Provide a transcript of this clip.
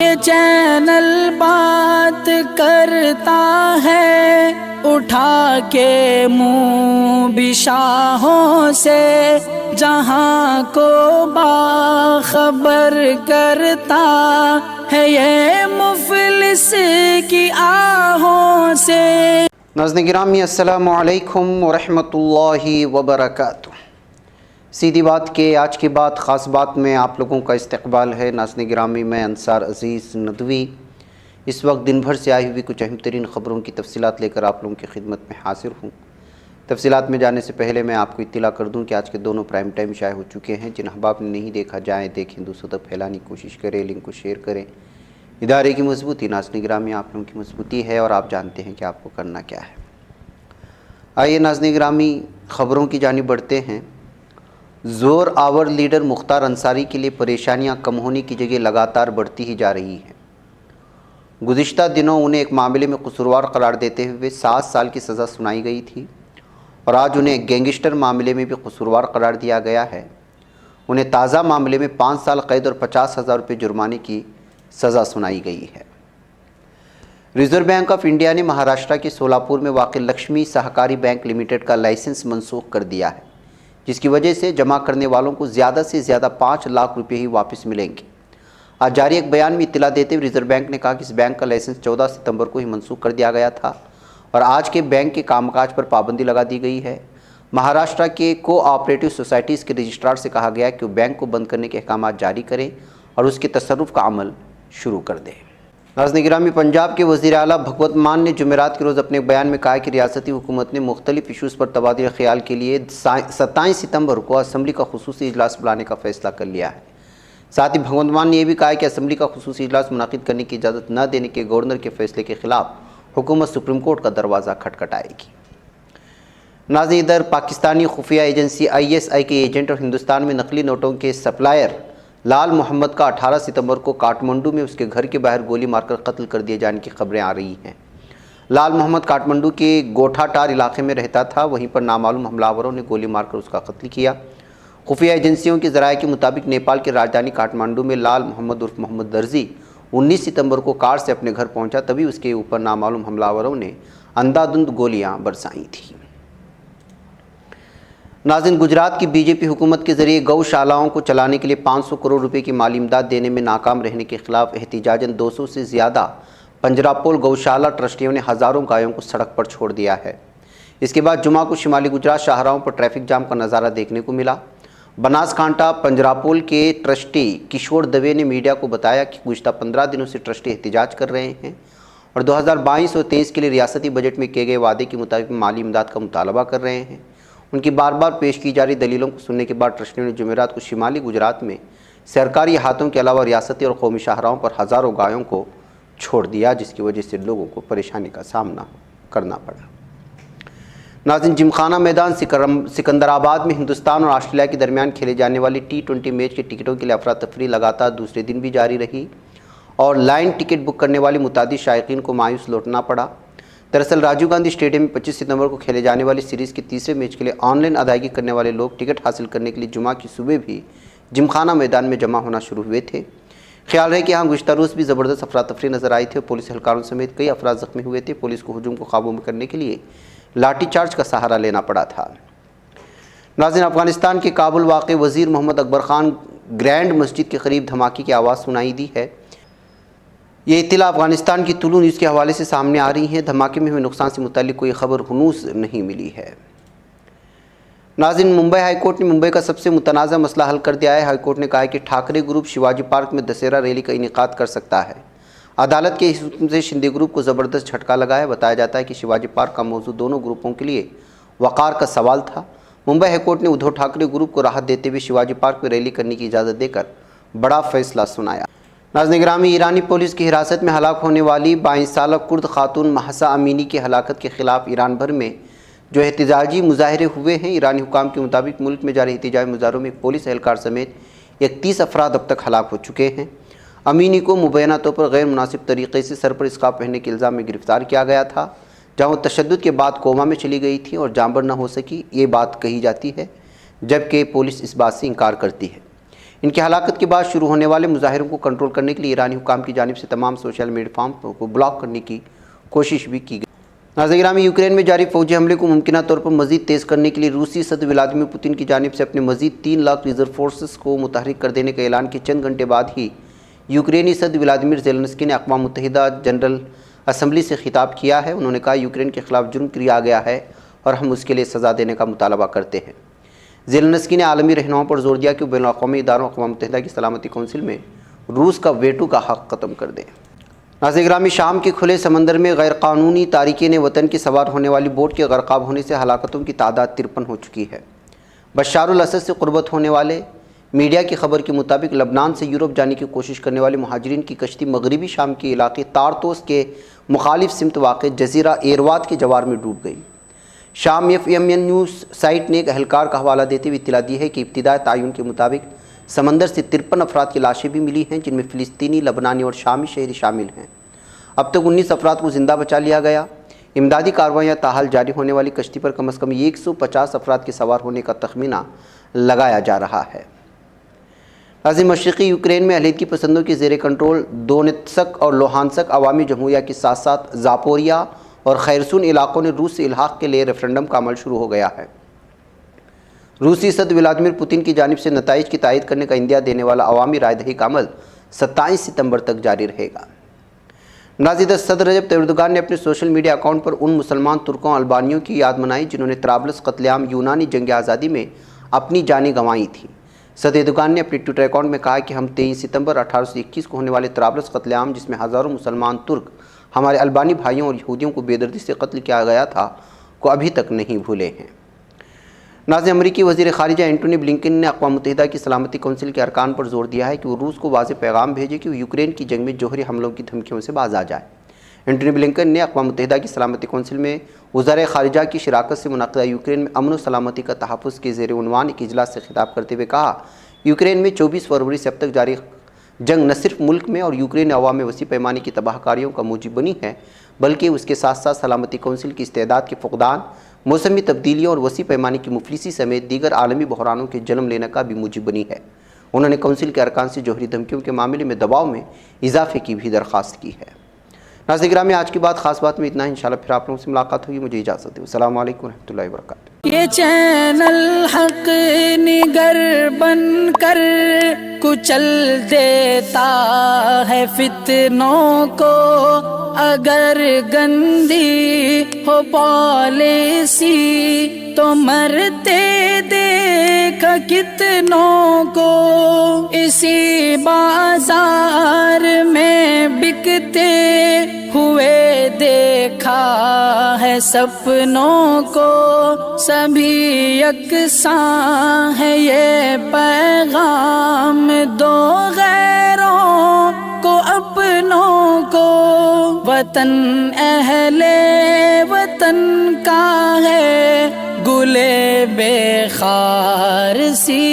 یہ چینل بات کرتا ہے اٹھا کے منہ بشاہوں سے، جہاں کو باخبر کرتا ہے یہ مفلس کی آہوں سے۔ ناظرین گرامی السلام علیکم ورحمۃ اللہ وبرکاتہ۔ سیدھی بات کے آج کی بات خاص بات میں آپ لوگوں کا استقبال ہے۔ ناظرین گرامی میں انصار عزیز ندوی اس وقت دن بھر سے آئی ہوئی کچھ اہم ترین خبروں کی تفصیلات لے کر آپ لوگوں کی خدمت میں حاضر ہوں۔ تفصیلات میں جانے سے پہلے میں آپ کو اطلاع کر دوں کہ آج کے دونوں پرائم ٹائم شائع ہو چکے ہیں۔ جن احباب نے نہیں دیکھا جائیں دیکھیں، دوسروں تک پھیلانے کی کوشش کریں، لنک کو شیئر کریں۔ ادارے کی مضبوطی ناظرین گرامی آپ لوگوں کی مضبوطی ہے اور آپ جانتے ہیں کہ آپ کو کرنا کیا ہے۔ آئیے ناظرین گرامی خبروں کی جانب بڑھتے ہیں۔ زور آور لیڈر مختار انصاری کے لیے پریشانیاں کم ہونے کی جگہ لگاتار بڑھتی ہی جا رہی ہیں۔ گزشتہ دنوں انہیں ایک معاملے میں قصوروار قرار دیتے ہوئے 7 سال کی سزا سنائی گئی تھی اور آج انہیں ایک گینگسٹر معاملے میں بھی قصوروار قرار دیا گیا ہے۔ انہیں تازہ معاملے میں 5 سال قید اور 50,000 روپے جرمانے کی سزا سنائی گئی ہے۔ ریزرو بینک آف انڈیا نے مہاراشٹر کے سولاپور میں واقع لکشمی سہکاری بینک لمیٹڈ کا لائسنس منسوخ کر دیا ہے، جس کی وجہ سے جمع کرنے والوں کو زیادہ سے زیادہ 5 لاکھ روپے ہی واپس ملیں گے۔ آج جاری ایک بیان میں اطلاع دیتے ہوئے ریزرو بینک نے کہا کہ اس بینک کا لائسنس 14 ستمبر کو ہی منسوخ کر دیا گیا تھا اور آج کے بینک کے کام کاج پر پابندی لگا دی گئی ہے۔ مہاراشٹر کے کو آپریٹو سوسائٹیز کے رجسٹرار سے کہا گیا کہ وہ بینک کو بند کرنے کے احکامات جاری کریں اور اس کے تصرف کا عمل شروع کر دیں۔ ناظرین گرامی پنجاب کے وزیر اعلیٰ بھگوت مان نے جمعرات کے روز اپنے بیان میں کہا کہ ریاستی حکومت نے مختلف ایشوز پر تبادلہ خیال کے لیے 27 ستمبر کو اسمبلی کا خصوصی اجلاس بلانے کا فیصلہ کر لیا ہے۔ ساتھ ہی بھگوت مان نے یہ بھی کہا کہ اسمبلی کا خصوصی اجلاس منعقد کرنے کی اجازت نہ دینے کے گورنر کے فیصلے کے خلاف حکومت سپریم کورٹ کا دروازہ کھٹکھٹائے گی۔ ناظرین ادھر پاکستانی خفیہ ایجنسی ISI کے ایجنٹ اور ہندوستان میں نقلی نوٹوں کے سپلائر لال محمد کا 18 ستمبر کو کاٹمنڈو میں اس کے گھر کے باہر گولی مار کر قتل کر دیے جانے کی خبریں آ رہی ہیں۔ لال محمد کاٹمنڈو کے گوٹھا ٹار علاقے میں رہتا تھا، وہیں پر نامعلوم حملہ آوروں نے گولی مار کر اس کا قتل کیا۔ خفیہ ایجنسیوں کے ذرائع کے مطابق نیپال کی راجدھانی کاٹمنڈو میں لال محمد عرف محمد درزی 19 ستمبر کو کار سے اپنے گھر پہنچا، تبھی اس کے اوپر نامعلوم حملہ آوروں نے اندھادھند گولیاں برسائی تھیں۔ ناظرین گجرات کی BJP حکومت کے ذریعے گو شالاؤں کو چلانے کے لیے 500 کروڑ روپے کی مالی امداد دینے میں ناکام رہنے کے خلاف احتجاجاً 200 سے زیادہ پنجراپول گوشالہ ٹرسٹیوں نے ہزاروں گایوں کو سڑک پر چھوڑ دیا ہے۔ اس کے بعد جمعہ کو شمالی گجرات شاہراہوں پر ٹریفک جام کا نظارہ دیکھنے کو ملا۔ بناسکانٹا پنجراپول کے ٹرسٹی کشور دوے نے میڈیا کو بتایا کہ گزشتہ 15 دنوں سے ٹرسٹی احتجاج کر رہے ہیں اور 2022 اور 23 کے لیے ریاستی بجٹ میں کیے گئے وعدے کے مطابق مالی امداد کا مطالبہ کر رہے ہیں۔ ان کی بار بار پیش کی جا رہی دلیلوں کو سننے کے بعد ٹرسٹیوں نے جمعرات کو شمالی گجرات میں سرکاری احاطوں کے علاوہ ریاستی اور قومی شاہراہوں پر ہزاروں گایوں کو چھوڑ دیا، جس کی وجہ سے لوگوں کو پریشانی کا سامنا کرنا پڑا۔ ناظرین جمخانہ میدان سکندرآباد میں ہندوستان اور آسٹریلیا کے درمیان کھیلے جانے والی T20 میچ کے ٹکٹوں کے لیے افراتفری لگاتار دوسرے دن بھی جاری رہی اور لائن ٹکٹ بک کرنے والے متعدد شائقین کو مایوس لوٹنا پڑا۔ دراصل راجیو گاندھی اسٹیڈیم میں 25 ستمبر کو کھیلے جانے والی سیریز کے تیسرے میچ کے لیے آن لائن ادائیگی کرنے والے لوگ ٹکٹ حاصل کرنے کے لیے جمعہ کی صبح بھی جمخانہ میدان میں جمع ہونا شروع ہوئے تھے۔ خیال ہے کہ یہاں گزشتہ روز بھی زبردست افراتفری نظر آئی تھی اور پولیس اہلکاروں سمیت کئی افراد زخمی ہوئے تھے۔ پولیس کو ہجوم کو قابو میں کرنے کے لیے لاٹھی چارج کا سہارا لینا پڑا تھا۔ ناظرین افغانستان کے کابل واقع وزیر محمد اکبر خان گرینڈ مسجد کے قریب دھماکے کی آواز سنائی دی ہے۔ یہ اطلاع افغانستان کی طلوع نیوز کے حوالے سے سامنے آ رہی ہے۔ دھماکے میں ہوئے نقصان سے متعلق کوئی خبر ہنوز نہیں ملی ہے۔ ناظرین ممبئی ہائی کورٹ نے ممبئی کا سب سے متنازع مسئلہ حل کر دیا ہے۔ ہائی کورٹ نے کہا ہے کہ ٹھاکرے گروپ شیواجی پارک میں دسہرہ ریلی کا انعقاد کر سکتا ہے۔ عدالت کے اس حکم سے شندے گروپ کو زبردست جھٹکا لگا ہے۔ بتایا جاتا ہے کہ شیواجی پارک کا موضوع دونوں گروپوں کے لیے وقار کا سوال تھا۔ ممبئی ہائی کورٹ نے ادھو ٹھاکرے گروپ کو راحت دیتے ہوئے شیواجی پارک میں ریلی کرنے کی اجازت دے کر بڑا فیصلہ سنایا۔ ناظرین گرامی ایرانی پولیس کی حراست میں ہلاک ہونے والی 22 سالہ کرد خاتون مہسا امینی کی ہلاکت کے خلاف ایران بھر میں جو احتجاجی مظاہرے ہوئے ہیں، ایرانی حکام کے مطابق ملک میں جاری احتجاجی مظاہروں میں پولیس اہلکار سمیت 31 افراد اب تک ہلاک ہو چکے ہیں۔ امینی کو مبینہ طور پر غیر مناسب طریقے سے سر پر اسکارف پہننے کے الزام میں گرفتار کیا گیا تھا، جہاں وہ تشدد کے بعد کوما میں چلی گئی تھی اور جانبر نہ ہو سکی، یہ بات کہی جاتی ہے، جبکہ پولیس اس بات سے انکار کرتی ہے۔ ان کی ہلاکت کے بعد شروع ہونے والے مظاہروں کو کنٹرول کرنے کے لیے ایرانی حکام کی جانب سے تمام سوشل میڈیا پلیٹفارم کو بلاک کرنے کی کوشش بھی کی گئی۔ ناظرین گرامی، یوکرین میں جاری فوجی حملے کو ممکنہ طور پر مزید تیز کرنے کے لیے روسی صدر ولادیمیر پوتن کی جانب سے اپنے مزید 3 لاکھ ریزرو فورسز کو متحرک کر دینے کا اعلان کے چند گھنٹے بعد ہی یوکرینی صدر ولادیمیر زیلنسکی نے اقوام متحدہ جنرل اسمبلی سے خطاب کیا ہے۔ انہوں نے کہا یوکرین کے خلاف جرم کیا گیا ہے اور ہم اس کے لیے سزا دینے کا مطالبہ کرتے ہیں۔ زیلنسکی نے عالمی رہنماؤں پر زور دیا کہ وہ بین الاقوامی اداروں اقوام متحدہ کی سلامتی کونسل میں روس کا ویٹو کا حق ختم کر دیں۔ ناظرین گرامی، شام کے کھلے سمندر میں غیر قانونی تارکین وطن کی سوار ہونے والی بوٹ کے غرقاب ہونے سے ہلاکتوں کی تعداد 53 ہو چکی ہے۔ بشار الاسد سے قربت ہونے والے میڈیا کی خبر کے مطابق لبنان سے یورپ جانے کی کوشش کرنے والے مہاجرین کی کشتی مغربی شام کے علاقے تارتوس کے مخالف سمت واقع جزیرہ ایروات کے جوار میں ڈوب گئی۔ شام FMN نیوز سائٹ نے ایک اہلکار کا حوالہ دیتے ہوئے اطلاع دی ہے کہ ابتدائی تعین کے مطابق سمندر سے 53 افراد کی لاشیں بھی ملی ہیں، جن میں فلسطینی، لبنانی اور شامی شہری شامل ہیں۔ اب تک 19 افراد کو زندہ بچا لیا گیا۔ امدادی کارروائیاں تاحال جاری ہونے والی کشتی پر کم از کم 150 افراد کے سوار ہونے کا تخمینہ لگایا جا رہا ہے۔ ناظرین، مشرقی یوکرین میں علیحدگی پسندوں کے زیر کنٹرول دونیتسک اور لوہانسک عوامی جمہوریہ کے ساتھ ساتھ زاپوریا اور خیرسون علاقوں نے روس سے الحاق کے لیے ریفرنڈم کا عمل شروع ہو گیا ہے۔ روسی صدر ولادیمیر پوتن کی جانب سے نتائج کی تائید کرنے کا اندیا دینے والا عوامی رائے دہی کا عمل 27 ستمبر تک جاری رہے گا۔ ناظرین، صدر رجب طیب اردوغان نے اپنے سوشل میڈیا اکاؤنٹ پر ان مسلمان ترکوں اور البانیوں کی یاد منائی جنہوں نے طرابلس قتل عام یونانی جنگ آزادی میں اپنی جانیں گنوائی تھیں۔ صدر اردوغان نے اپنے ٹویٹر اکاؤنٹ میں کہا کہ ہم 23 ستمبر 1821 کو ہونے والے طرابلس قتل عام، جس میں ہزاروں مسلمان ترک ہمارے البانی بھائیوں اور یہودیوں کو بے دردی سے قتل کیا گیا تھا، کو ابھی تک نہیں بھولے ہیں۔ ناظرین، امریکی وزیر خارجہ اینٹونی بلنکن نے اقوام متحدہ کی سلامتی کونسل کے ارکان پر زور دیا ہے کہ وہ روس کو واضح پیغام بھیجے کہ وہ یوکرین کی جنگ میں جوہری حملوں کی دھمکیوں سے باز آ جائے۔ اینٹونی بلنکن نے اقوام متحدہ کی سلامتی کونسل میں وزرائے خارجہ کی شراکت سے منعقدہ یوکرین میں امن و سلامتی کا تحفظ کے زیر عنوان ایک اجلاس سے خطاب کرتے ہوئے کہا، یوکرین میں 24 فروری سے اب تک جاری جنگ نہ صرف ملک میں اور یوکرین عوام میں وسیع پیمانے کی تباہ کاریوں کا موجب بنی ہے، بلکہ اس کے ساتھ ساتھ سلامتی کونسل کی استعداد کے فقدان، موسمی تبدیلیوں اور وسیع پیمانے کی مفلسی سمیت دیگر عالمی بحرانوں کے جنم لینے کا بھی موجب بنی ہے۔ انہوں نے کونسل کے ارکان سے جوہری دھمکیوں کے معاملے میں دباؤ میں اضافے کی بھی درخواست کی ہے۔ ناظرین گرامی، آج کی بات خاص بات میں اتنا ہے۔ انشاءاللہ پھر آپ لوگوں سے ملاقات ہوگی۔ مجھے اجازت دیں۔ السلام علیکم ورحمۃ اللہ وبرکاتہ۔ یہ چینل حق نگر بن کر کچل دیتا ہے فتنوں کو، اگر گندی ہو پالیسی تو مرتے دیکھ کتنوں کو، اسی بازار میں بکتے ہوئے دیکھا ہے سپنوں کو، سبھی یکساں ہے یہ پیغام دو غیروں کو اپنوں کو، وطن اہل وطن کا ہے گلے بے خار سی